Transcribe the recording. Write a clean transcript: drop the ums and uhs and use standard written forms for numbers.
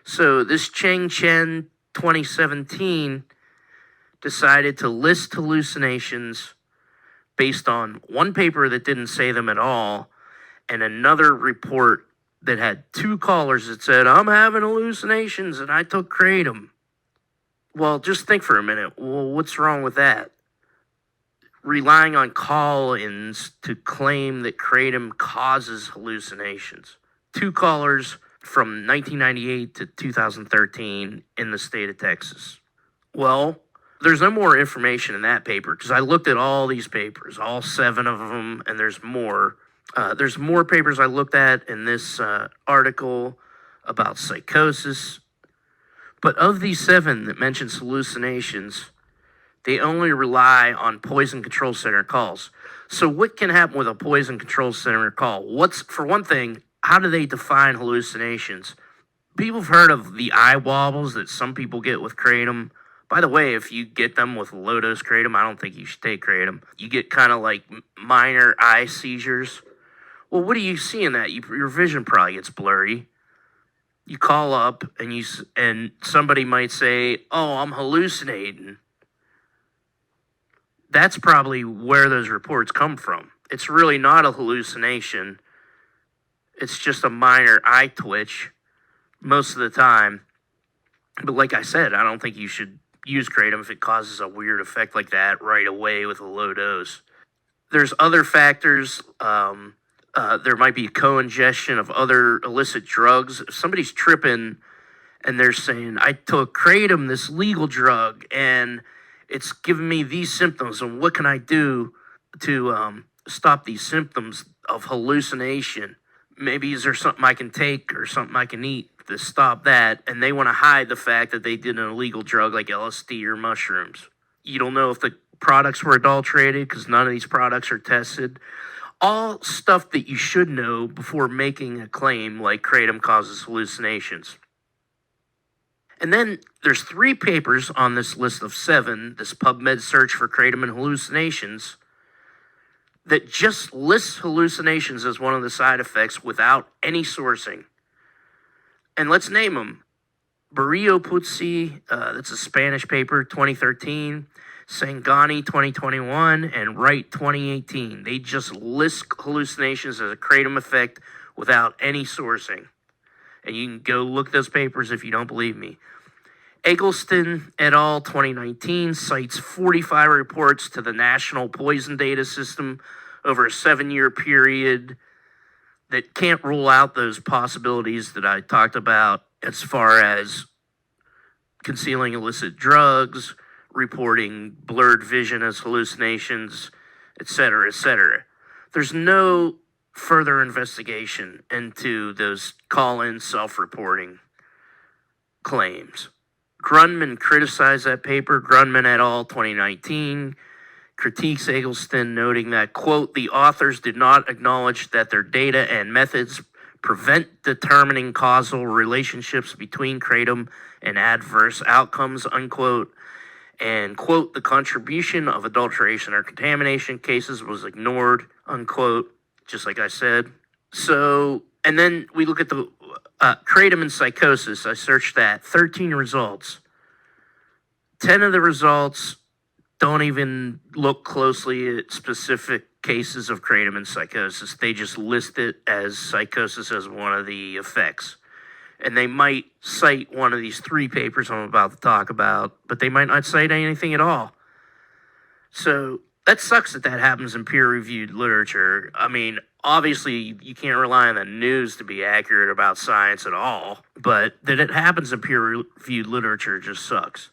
So this Cheng Chen 2017 decided to list hallucinations based on one paper that didn't say them at all and another report that had two callers that said, I'm having hallucinations and I took Kratom. Well, just think for a minute. Well, what's wrong with that? Relying on call-ins to claim that Kratom causes hallucinations. Two callers from 1998 to 2013 in the state of Texas. Well, there's no more information in that paper because I looked at all these papers, all 7 of them, and there's more. There's more papers I looked at in this article about psychosis. But of these 7 that mentions hallucinations, they only rely on poison control center calls. So what can happen with a poison control center call? For one thing, how do they define hallucinations? People have heard of the eye wobbles that some people get with Kratom. By the way, if you get them with low-dose Kratom, I don't think you should take Kratom. You get kind of like minor eye seizures. Well, what do you see in that? Your vision probably gets blurry. You call up and somebody might say, "Oh, I'm hallucinating." That's probably where those reports come from. It's really not a hallucination. It's just a minor eye twitch most of the time. But like I said, I don't think you should use Kratom if it causes a weird effect like that right away with a low dose. There's other factors. There might be co-ingestion of other illicit drugs. If somebody's tripping and they're saying, I took Kratom, this legal drug, and it's giving me these symptoms, and what can I do to stop these symptoms of hallucination? Maybe is there something I can take or something I can eat to stop that? And they want to hide the fact that they did an illegal drug like LSD or mushrooms. You don't know if the products were adulterated because none of these products are tested. All stuff that you should know before making a claim like Kratom causes hallucinations. And then there's 3 papers on this list of 7, this PubMed search for Kratom and hallucinations, that just lists hallucinations as one of the side effects without any sourcing. And let's name them. Barrio Puzzi, that's a Spanish paper, 2013. Sangani, 2021. And Wright, 2018. They just list hallucinations as a Kratom effect without any sourcing. And you can go look at those papers if you don't believe me. Eggleston et al. 2019 cites 45 reports to the National Poison Data System over a 7-year period that can't rule out those possibilities that I talked about as far as concealing illicit drugs, reporting blurred vision as hallucinations, etc., etc. There's no further investigation into those call-in self-reporting claims. Grunman criticized that paper, Grunman et al. 2019, critiques Eggleston, noting that, quote, the authors did not acknowledge that their data and methods prevent determining causal relationships between Kratom and adverse outcomes, unquote, and, quote, the contribution of adulteration or contamination cases was ignored, unquote, just like I said. So, and then we look at the Kratom and psychosis. I searched that. 13 results. 10 of the results don't even look closely at specific cases of Kratom and psychosis. They just list it as psychosis as one of the effects. And they might cite one of these 3 papers I'm about to talk about, but they might not cite anything at all. So that sucks that happens in peer-reviewed literature. I mean, obviously, you can't rely on the news to be accurate about science at all, but that it happens in peer-reviewed literature just sucks.